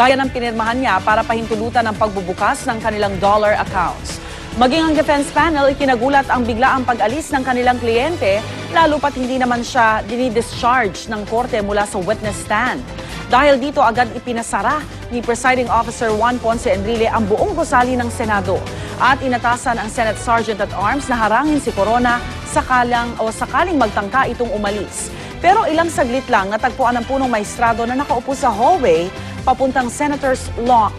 gaya ng pinirmahan niya para pahintulutan ang pagbubukas ng kanilang dollar accounts. Maging ang defense panel, ikinagulat ang biglaang pag-alis ng kanilang kliyente, lalo pat hindi naman siya dinidischarge ng korte mula sa witness stand. Dahil dito agad ipinasara ni Presiding Officer Juan Ponce Enrile ang buong gusali ng Senado at inatasan ang Senate Sergeant at Arms na harangin si Corona sakaling magtangka itong umalis. Pero ilang saglit lang natagpuan ng punong maestrado na nakaupo sa hallway papuntang Senator's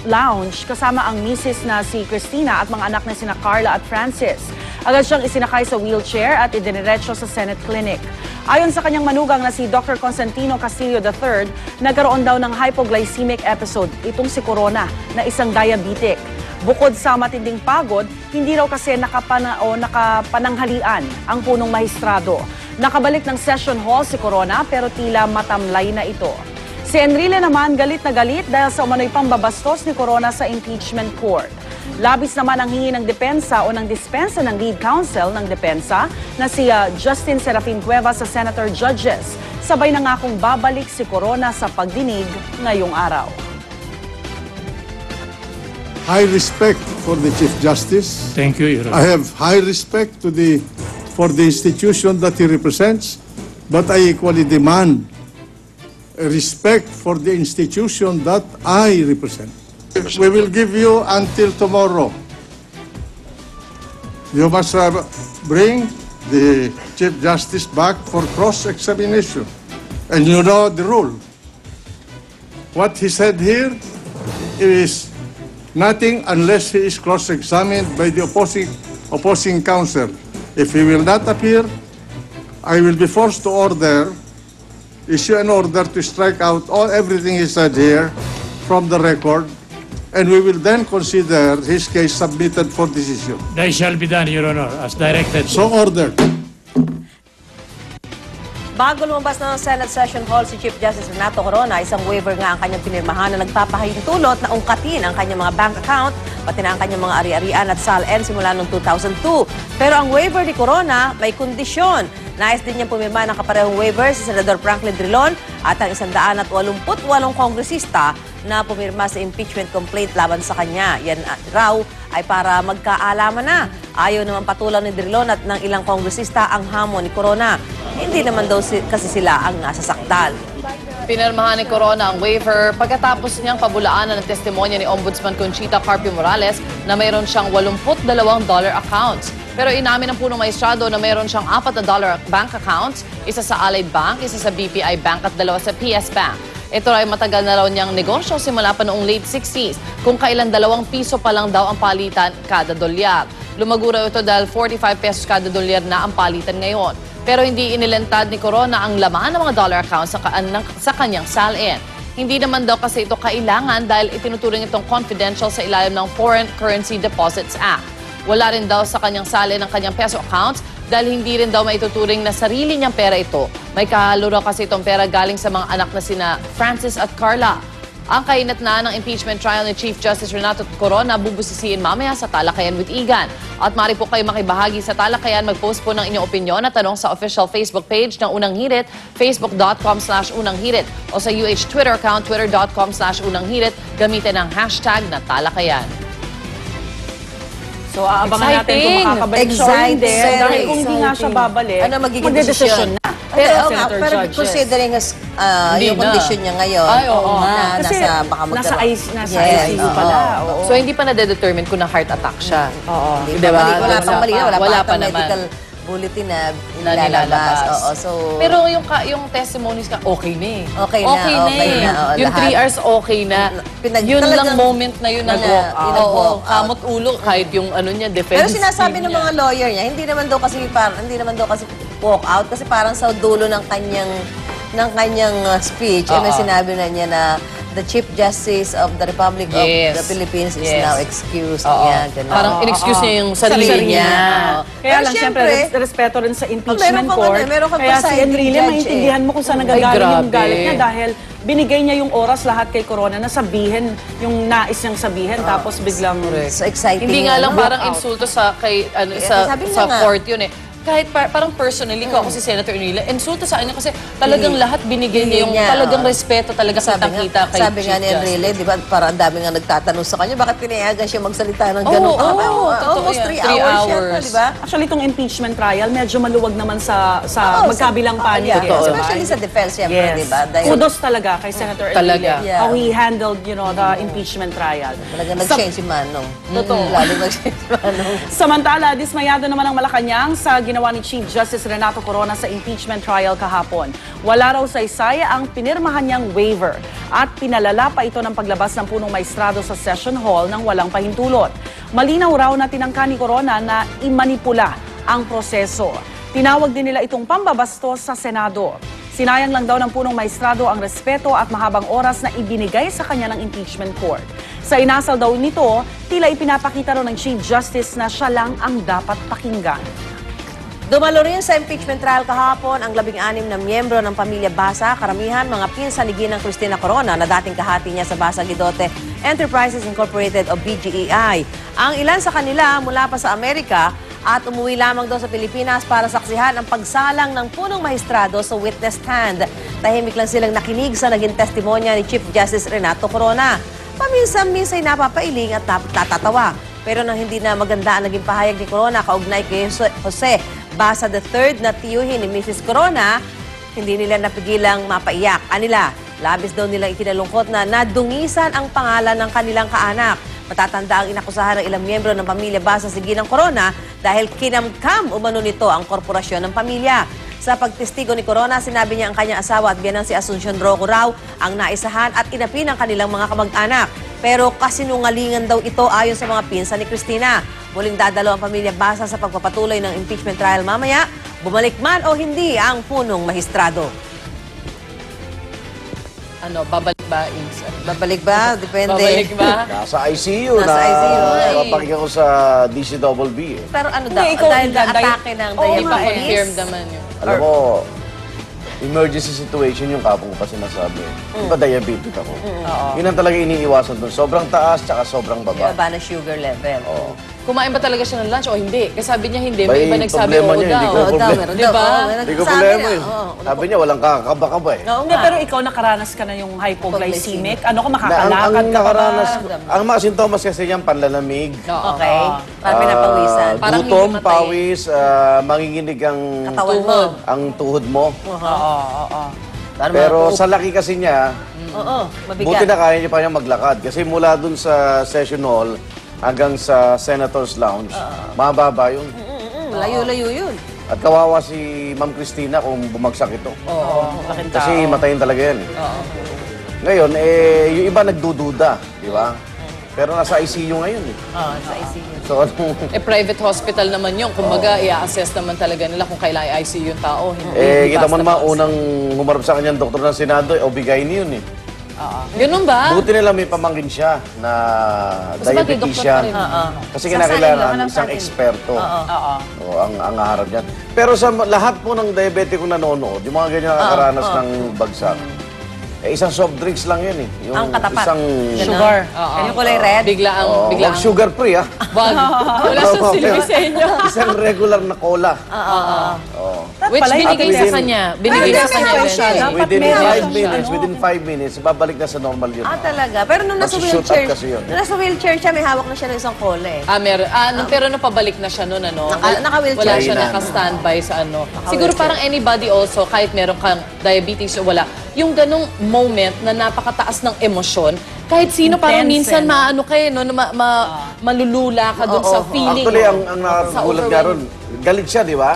Lounge kasama ang misis na si Cristina at mga anak na sina Carla at Francis. Agad siyang isinakay sa wheelchair at idiniretso sa Senate Clinic. Ayon sa kanyang manugang na si Dr. Constantino Castillo III, nagkaroon daw ng hypoglycemic episode itong si Corona na isang diabetic. Bukod sa matinding pagod, hindi raw kasi nakapananghalian ang punong maestrado. Nakabalik ng session hall si Corona pero tila matamlay na ito. Si Enrile naman galit na galit dahil sa umano'y pambabastos ni Corona sa impeachment court. Labis naman ang hingi ng depensa o ng dispensa ng lead counsel ng depensa na si Justin Serafin Cuevas sa senator judges. Sabay na nga kung babalik si Corona sa pagdinig ngayong araw. High respect for the Chief Justice. Thank you, Your Honor. I have high respect for the institution that he represents, but I equally demand respect for the institution that I represent. We will give you until tomorrow. You must bring the Chief Justice back for cross-examination. And you know the rule. What he said here is nothing unless he is cross-examined by the opposing counsel. If he will not appear, I will be forced to issue an order to strike out everything he said here from the record, and we will then consider his case submitted for decision. That shall be done, Your Honor, as directed. So ordered. Bago lumabas na ng Senate Session Hall si Chief Justice Renato Corona, isang waiver nga ang kanyang pinirmahan na nagpapahintulot na ungkatin ang kanyang mga bank account, pati na ang kanyang mga ari-arian at SALN simula noong 2002. Pero ang waiver ni Corona may kondisyon. Nais din niyang pumirma ng kaparehong waiver si Senador Franklin Drilon at ang 188 kongresista na pumirma sa impeachment complaint laban sa kanya. Yan raw ay para magkaalaman na. Ayaw naman patulang ni Drilon at ng ilang kongresista ang hamon ni Corona. Hindi naman daw kasi sila ang nasasakdal. Pinirmahan ni Corona ang waiver pagkatapos niyang pabulaanan ng testimonya ni Ombudsman Conchita Carpio Morales na mayroon siyang $82 accounts. Pero inamin ng punong maestrado na mayroon siyang $4 bank accounts, isa sa Allied Bank, isa sa BPI Bank at dalawa sa PS Bank. Ito ay matagal na raw niyang negosyo simula pa noong late 60s, kung kailan ₱2 pa lang daw ang palitan kada dolyar. Lumago raw ito dahil 45 pesos kada dolyar na ang palitan ngayon. Pero hindi inilantad ni Corona ang laman ng mga dollar accounts sa kanyang SALN. Hindi naman daw kasi ito kailangan dahil itinuturing itong confidential sa ilalim ng Foreign Currency Deposits Act. Wala rin daw sa kanyang SALN ang kanyang peso accounts dahil hindi rin daw maituturing na sarili niyang pera ito. May kahalo raw kasi itong pera galing sa mga anak na sina Francis at Carla. Ang kahinatnan ng impeachment trial ni Chief Justice Renato Corona bubusisiin mamaya sa Talakayan with Igan. At maaari po kayo makibahagi sa Talakayan, mag-post po ng inyong opinyon at tanong sa official Facebook page ng Unang Hirit, facebook.com/unanghirit o sa UH Twitter account, twitter.com/unanghirit, gamitin ang hashtag na Talakayan. So aabangan natin kung makakabalik siya o hindi. Dahil kung hindi nga siya babalik, ano magiging desisyon na? Pero considering yung condition niya ngayon, kasi baka nasa ICU pala. So hindi pa na-determine kung na heart attack siya. Diba? Wala pang malinaw, wala pa medical bulletin na nilalabas. Pero yung testimonies ka, okay na eh. Okay na. Yung 3 hours, okay na. Yun lang moment na yun nag-walk out. Kamot ulo, kahit yung ano niya, defense. Pero sinasabi ng mga lawyer niya, hindi naman daw kasi walk out kasi parang sa dulo ng kanyang speech, may sinabi na niya na the Chief Justice of the Republic of the Philippines is now excused. Parang in-excuse niya yung sarili niya. Kaya lang, siyempre, respeto rin sa impeachment court. Kaya si Enrile, maintindihan mo kung saan nagagaling yung galit niya dahil binigay niya yung oras lahat kay Corona na sabihin yung nais niyang sabihin tapos biglang so exciting. Hindi nga lang parang insulto sa court yun eh. kahit parang personally ko, ako si Senator Nila, insulto sa kanya kasi talagang lahat binigay niya yung talagang respeto talaga kita kay Sabi nga Chief ni Enrile, Justice. di ba, parang ang dami nga nagtatanong sa kanya, bakit pinayagan siya magsalita ng gano'n? totoo Almost yan. 3 3 hours hours. yata, di ba? Actually, itong impeachment trial, medyo maluwag naman sa Oo, magkabilang panig. yeah. diba? Especially sa defense, siyempre, Yes. di ba? Dahil Kudos talaga kay Senator Talaga. Enrile. Yeah. How he handled, the impeachment trial. talagang nag-change si Manong. Totoo. Lalo nag-change si Manong. Samantala, dismayado naman ang Malacanang sa ginawa ni Chief Justice Renato Corona sa impeachment trial kahapon. Wala raw saysay ang pinirmahan niyang waiver at pinalala pa ito ng paglabas ng punong maestrado sa session hall ng walang pahintulot. Malinaw raw na tinangka ni Corona na imanipula ang proseso. Tinawag din nila itong pambabastos sa Senado. Sinayang lang daw ng punong maestrado ang respeto at mahabang oras na ibinigay sa kanya ng impeachment court. Sa inasal daw nito, tila ipinapakita raw ng Chief Justice na siya lang ang dapat pakinggan. Dumalo rin sa impeachment trial kahapon ang 16 na miyembro ng pamilya Basa, karamihan mga pinsan ni Ginang Cristina Corona na dating kahati niya sa Basa Guidote Enterprises Incorporated o BGEI. Ang ilan sa kanila mula pa sa Amerika at umuwi lamang daw sa Pilipinas para saksihan ang pagsalang ng punong maestrado sa witness stand. Tahimik lang silang nakinig sa naging testimonya ni Chief Justice Renato Corona. Paminsan-minsay napapailing at natatawa. Pero nang hindi na maganda ang naging pahayag ni Corona kaugnay kay Jose Basa III na tiyuhin ni Mrs. Corona, hindi nila napigilang mapaiyak. Anila, labis daw nilang ikinalungkot na nadungisan ang pangalan ng kanilang kaanak. Matatanda ang inakusahan ng ilang miyembro ng pamilya Basa si Ginang Corona dahil kinamkam umano nito ang korporasyon ng pamilya. Sa pagtestigo ni Corona, sinabi niya ang kanyang asawa at biyanang si Asuncion Rocco raw ang naisahan at inapi ng kanilang mga kamag-anak. Pero kasinungalingan daw ito ayon sa mga pinsan ni Cristina. Muling dadalo ang pamilya Basa sa pagpapatuloy ng impeachment trial mamaya, bumalik man o hindi ang punong mahistrado. Babalik ba, Ings? Babalik ba? Depende. Babalik ba? Nasa ICU Nasa ICU. Napapakinggan ko sa DCWB eh. Pero ano daw, Hindi, ikaw, dahil Indan, atake ng Oo, Hindi pa diabetes. confirm naman yun. Alam mo, emergency situation yung kapong ko pa sinasabi. Diba diabetic ako? Yun ang talaga iniiwasan doon. Sobrang taas tsaka sobrang baba. Baba na sugar level. Kumain ba talaga siya ng lunch o hindi? Kasi sabi niya hindi, May may iba nagsabi problema oo niya, hindi daw. ko Oo daw, problema. meron Diba? daw. Oo, Hindi ko sabi problema niya, yun. oo. Sabi niya, walang kakaba-kaba eh. Oo Hindi, nga. pero ikaw nakaranas ka na yung hypoglycemic. Ano ka, Na, makakalakad ang ka ba? nakaranas, ang mga sintomas kasi niyan, panlalamig, Okay. Para pinapawisan. Parang gutom, hindi matay. pawis, manginginig ang Katawan mo. tuhod mo. Oo. Pero sa laki kasi niya, Oo, buti mabigat. na kaya niya pa niya maglakad. Kasi mula dun sa session hall hanggang sa Senator's Lounge, mababa yun. Layo-layo yun. At kawawa si Ma'am Cristina kung bumagsak ito. Kasi matayin talaga yan. Ngayon, yung iba nagdududa, di ba? Pero nasa ICU ngayon eh. Oo, sa ICU. So, anong... Private hospital naman yun. Kumbaga, i-assess naman talaga nila kung kailan i-ICU yung tao. Hindi kita mo naman, basta-basta. unang humarap sa kanyang doktor ng Senado, Obigaini yun eh. Ganun ba? Buti nila may pamangkin siya na Mas bagay, diabetician. doktor pa Kasi Sa kinakailangan sain, isang lahat ng eksperto. Oo. Ang harap niyan. Pero sa lahat po ng diabetic na nanonood, yung mga ganyan nakakaranas ng bagsak, isang soft drinks lang yan eh. Yung Ang katapat. Isang... Sugar. Yung kulay red. Biglaang, Oh, biglaang. wag sugar free ah. Wag. Wala sa silbi sa inyo. Isang regular na cola. Which Pala, binigay within- sa kanya. Binigay Pero sa kanya. meron siya, eventually. Dapat Within meron 5 siyang minutes, ano. within 5 minutes, babalik na sa normal yun. Talaga. Pero nung nasa Magsushoot wheelchair, up kasi yun. nung nasa wheelchair siya, may hawak na siya ng isang cola eh. Meron. Pero napabalik na siya noon, ano? Naka-wheelchair. Wala siya Kainan. naka-standby sa ano. Siguro parang anybody also, kahit meron kang diabetes o wala, yung ganong moment na napakataas ng emosyon, kahit sino parang Intense, minsan eh, no? maano kayo, no, na malulula ka dun sa feeling. Actually, ang sa nakagulat nga ron, galit siya, di ba?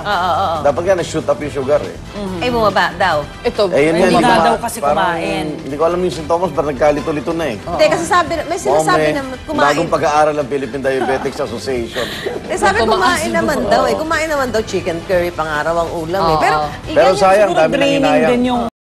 Dapat nga na-shoot up yung sugar eh. Eh, bumaba daw. Ito, Eh, yun Hindi yan, nga ma- daw kasi parang- kumain. Hindi ko alam yung sintomas, parang nagkalito-lito na eh. Hindi, kasi may sinasabi na kumain. Bagong pag-aaral ng Philippine Diabetics Association. Sabi Tumaas kumain naman daw eh. Kumain naman daw chicken curry pang araw ang ulam eh. Pero Pero sayang, Siguro dami nang draining hinayang. din yung